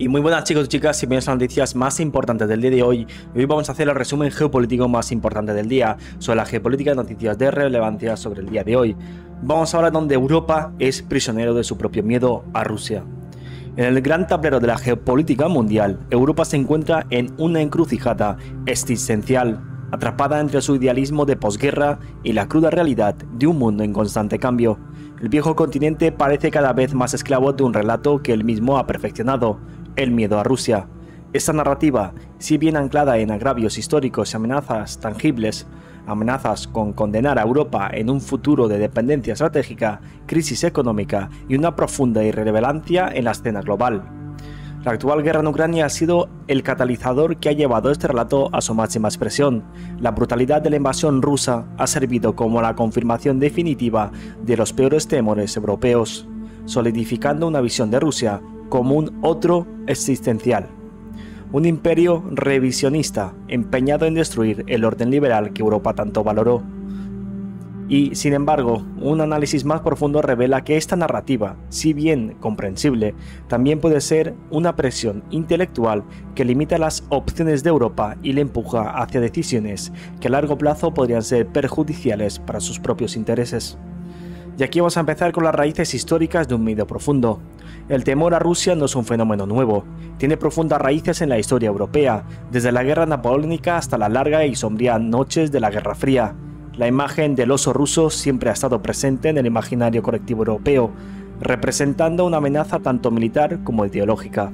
Y muy buenas chicos y chicas, y bienvenidos a las noticias más importantes del día de hoy. Hoy vamos a hacer el resumen geopolítico más importante del día, sobre la geopolítica de noticias de relevancia sobre el día de hoy. Vamos ahora donde Europa es prisionero de su propio miedo a Rusia. En el gran tablero de la geopolítica mundial, Europa se encuentra en una encrucijada existencial, atrapada entre su idealismo de posguerra y la cruda realidad de un mundo en constante cambio. El viejo continente parece cada vez más esclavo de un relato que él mismo ha perfeccionado: el miedo a Rusia. Esta narrativa, si bien anclada en agravios históricos y amenazas tangibles, amenazas con condenar a Europa en un futuro de dependencia estratégica, crisis económica y una profunda irrelevancia en la escena global. La actual guerra en Ucrania ha sido el catalizador que ha llevado este relato a su máxima expresión. La brutalidad de la invasión rusa ha servido como la confirmación definitiva de los peores temores europeos, solidificando una visión de Rusia como un otro existencial. Un imperio revisionista empeñado en destruir el orden liberal que Europa tanto valoró. Y, sin embargo, un análisis más profundo revela que esta narrativa, si bien comprensible, también puede ser una presión intelectual que limita las opciones de Europa y le empuja hacia decisiones que a largo plazo podrían ser perjudiciales para sus propios intereses. Y aquí vamos a empezar con las raíces históricas de un miedo profundo. El temor a Rusia no es un fenómeno nuevo, tiene profundas raíces en la historia europea, desde la guerra napoleónica hasta la larga y sombría noches de la Guerra Fría. La imagen del oso ruso siempre ha estado presente en el imaginario colectivo europeo, representando una amenaza tanto militar como ideológica.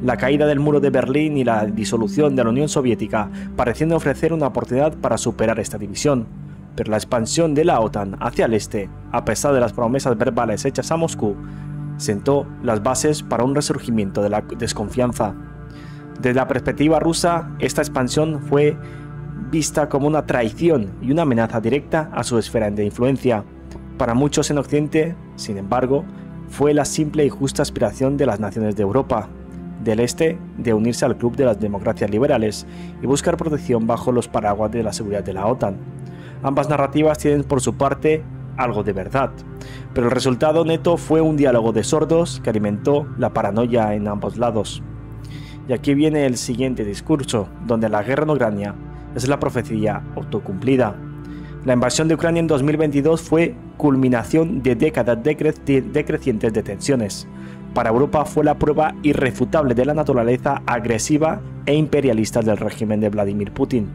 La caída del muro de Berlín y la disolución de la Unión Soviética parecían ofrecer una oportunidad para superar esta división, pero la expansión de la OTAN hacia el este, a pesar de las promesas verbales hechas a Moscú, sentó las bases para un resurgimiento de la desconfianza. Desde la perspectiva rusa, esta expansión fue vista como una traición y una amenaza directa a su esfera de influencia. Para muchos en Occidente, sin embargo, fue la simple y justa aspiración de las naciones de Europa del Este de unirse al club de las democracias liberales y buscar protección bajo los paraguas de la seguridad de la OTAN. Ambas narrativas tienen por su parte algo de verdad, pero el resultado neto fue un diálogo de sordos que alimentó la paranoia en ambos lados. Y aquí viene el siguiente discurso, donde la guerra en Ucrania es la profecía autocumplida. La invasión de Ucrania en 2022 fue culminación de décadas decrecientes de tensiones. Para Europa fue la prueba irrefutable de la naturaleza agresiva e imperialista del régimen de Vladimir Putin.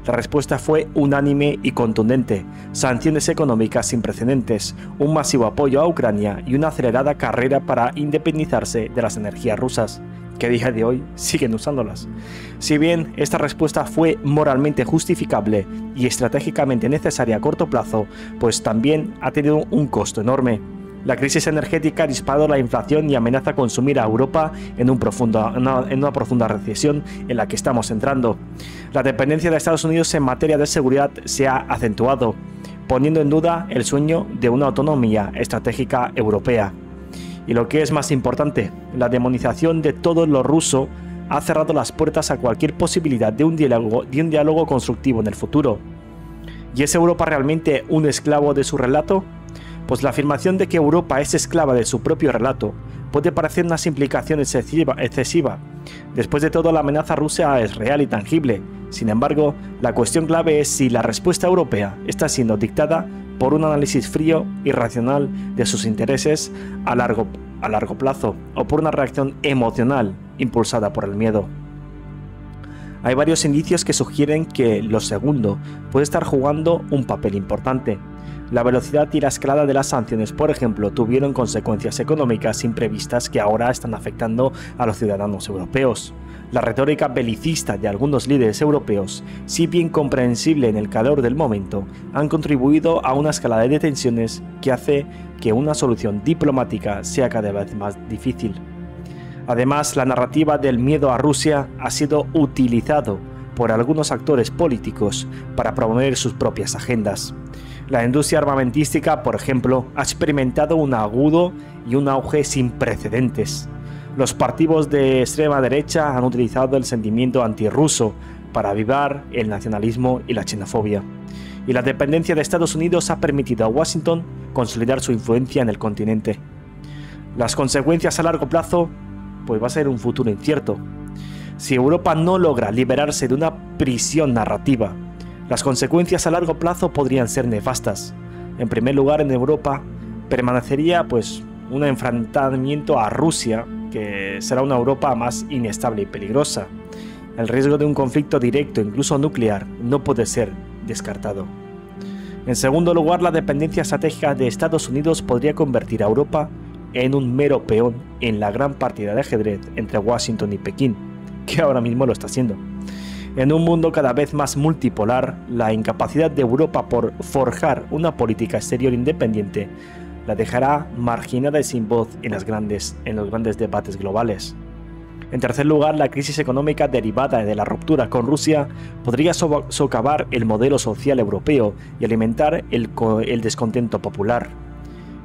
La respuesta fue unánime y contundente: sanciones económicas sin precedentes, un masivo apoyo a Ucrania y una acelerada carrera para independizarse de las energías rusas, que a día de hoy siguen usándolas. Si bien esta respuesta fue moralmente justificable y estratégicamente necesaria a corto plazo, pues también ha tenido un costo enorme. La crisis energética ha disparado la inflación y amenaza con sumir a Europa en una profunda recesión en la que estamos entrando. La dependencia de Estados Unidos en materia de seguridad se ha acentuado, poniendo en duda el sueño de una autonomía estratégica europea. Y lo que es más importante, la demonización de todo lo ruso ha cerrado las puertas a cualquier posibilidad de un diálogo constructivo en el futuro. ¿Y es Europa realmente un esclavo de su relato? Pues la afirmación de que Europa es esclava de su propio relato puede parecer una simplificación excesiva. Después de todo, la amenaza rusa es real y tangible. Sin embargo, la cuestión clave es si la respuesta europea está siendo dictada por un análisis frío y racional de sus intereses a largo plazo, o por una reacción emocional impulsada por el miedo. Hay varios indicios que sugieren que lo segundo puede estar jugando un papel importante. La velocidad y la escalada de las sanciones, por ejemplo, tuvieron consecuencias económicas imprevistas que ahora están afectando a los ciudadanos europeos. La retórica belicista de algunos líderes europeos, si bien comprensible en el calor del momento, han contribuido a una escalada de tensiones que hace que una solución diplomática sea cada vez más difícil. Además, la narrativa del miedo a Rusia ha sido utilizado por algunos actores políticos para promover sus propias agendas. La industria armamentística, por ejemplo, ha experimentado un agudo y un auge sin precedentes. Los partidos de extrema derecha han utilizado el sentimiento antirruso para avivar el nacionalismo y la xenofobia. Y la dependencia de Estados Unidos ha permitido a Washington consolidar su influencia en el continente. Las consecuencias a largo plazo pues va a ser un futuro incierto. Si Europa no logra liberarse de una prisión narrativa, las consecuencias a largo plazo podrían ser nefastas. En primer lugar, en Europa permanecería pues un enfrentamiento a Rusia, que será una Europa más inestable y peligrosa. El riesgo de un conflicto directo, incluso nuclear, no puede ser descartado. En segundo lugar, la dependencia estratégica de Estados Unidos podría convertir a Europa en un mero peón en la gran partida de ajedrez entre Washington y Pekín, que ahora mismo lo está haciendo. En un mundo cada vez más multipolar, la incapacidad de Europa por forjar una política exterior independiente la dejará marginada y sin voz en los grandes debates globales. En tercer lugar, la crisis económica derivada de la ruptura con Rusia podría socavar el modelo social europeo y alimentar el descontento popular.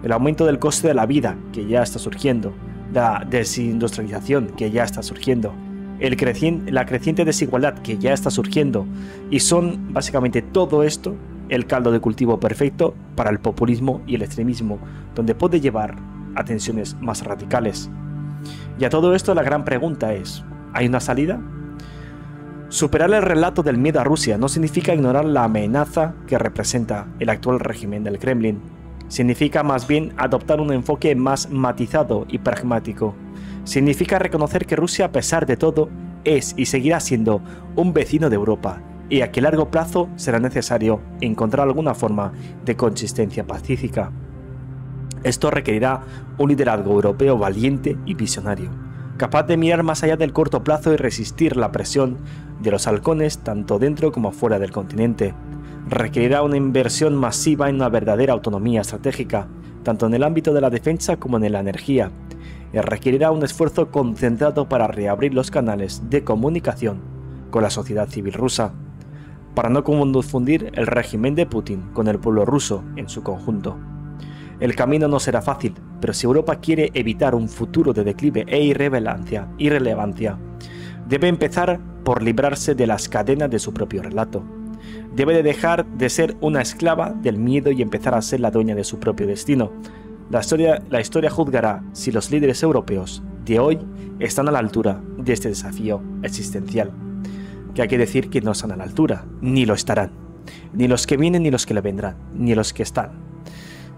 El aumento del coste de la vida, que ya está surgiendo, la desindustrialización, que ya está surgiendo, la creciente desigualdad, que ya está surgiendo, y son básicamente todo esto el caldo de cultivo perfecto para el populismo y el extremismo, donde puede llevar a tensiones más radicales. Y a todo esto la gran pregunta es, ¿hay una salida? Superar el relato del miedo a Rusia no significa ignorar la amenaza que representa el actual régimen del Kremlin. Significa más bien adoptar un enfoque más matizado y pragmático. Significa reconocer que Rusia, a pesar de todo, es y seguirá siendo un vecino de Europa, y a que a largo plazo será necesario encontrar alguna forma de consistencia pacífica. Esto requerirá un liderazgo europeo valiente y visionario, capaz de mirar más allá del corto plazo y resistir la presión de los halcones tanto dentro como fuera del continente. Requerirá una inversión masiva en una verdadera autonomía estratégica, tanto en el ámbito de la defensa como en la energía. Y requerirá un esfuerzo concentrado para reabrir los canales de comunicación con la sociedad civil rusa, para no confundir el régimen de Putin con el pueblo ruso en su conjunto. El camino no será fácil, pero si Europa quiere evitar un futuro de declive e irrelevancia, debe empezar por librarse de las cadenas de su propio relato. Debe de dejar de ser una esclava del miedo y empezar a ser la dueña de su propio destino. La historia juzgará si los líderes europeos de hoy están a la altura de este desafío existencial. Que hay que decir que no están a la altura, ni lo estarán. Ni los que vienen, ni los que le vendrán, ni los que están.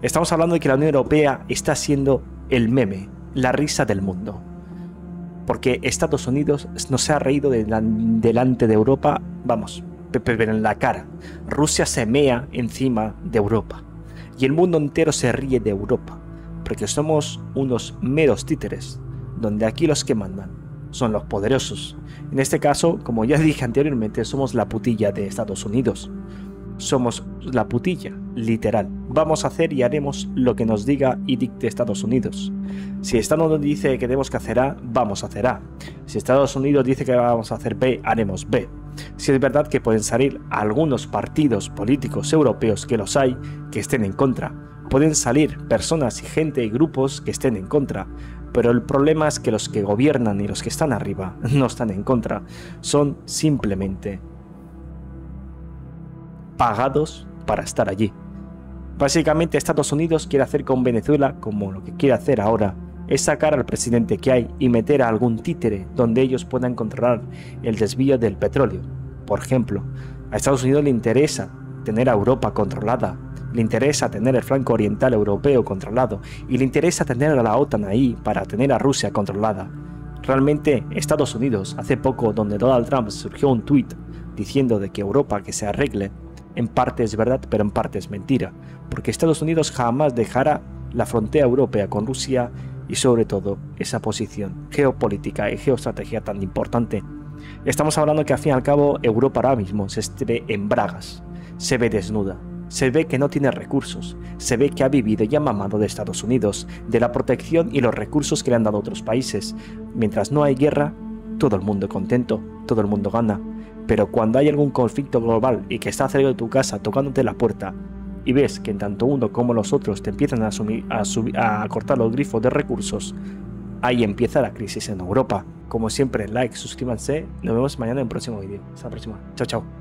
Estamos hablando de que la Unión Europea está siendo el meme, la risa del mundo. Porque Estados Unidos no se ha reído delante de Europa, vamos, pero en la cara. Rusia se mea encima de Europa. Y el mundo entero se ríe de Europa. Porque somos unos meros títeres, donde aquí los que mandan son los poderosos. En este caso, como ya dije anteriormente, somos la putilla de Estados Unidos. Somos la putilla, literal. Vamos a hacer y haremos lo que nos diga y dicte Estados Unidos. Si Estados Unidos dice que tenemos que hacer A, vamos a hacer A. Si Estados Unidos dice que vamos a hacer B, haremos B. Si es verdad que pueden salir algunos partidos políticos europeos, que los hay, que estén en contra. Pueden salir personas y gente y grupos que estén en contra. Pero el problema es que los que gobiernan y los que están arriba no están en contra. Son simplemente pagados para estar allí. Básicamente Estados Unidos quiere hacer con Venezuela como lo que quiere hacer ahora, es sacar al presidente que hay y meter a algún títere donde ellos puedan controlar el desvío del petróleo. Por ejemplo, a Estados Unidos le interesa tener a Europa controlada, le interesa tener el flanco oriental europeo controlado y le interesa tener a la OTAN ahí para tener a Rusia controlada. Realmente Estados Unidos, hace poco donde Donald Trump surgió un tuit diciendo de que Europa que se arregle, en parte es verdad, pero en parte es mentira, porque Estados Unidos jamás dejará la frontera europea con Rusia y sobre todo esa posición geopolítica y geoestrategia tan importante. Estamos hablando que al fin y al cabo Europa ahora mismo se ve en bragas, se ve desnuda, se ve que no tiene recursos, se ve que ha vivido y ha mamado de Estados Unidos, de la protección y los recursos que le han dado otros países. Mientras no hay guerra, todo el mundo contento, todo el mundo gana. Pero cuando hay algún conflicto global y que está cerca de tu casa tocándote la puerta y ves que en tanto uno como los otros te empiezan a cortar los grifos de recursos, ahí empieza la crisis en Europa. Como siempre, like, suscríbanse, nos vemos mañana en el próximo vídeo. Hasta la próxima. Chao, chao.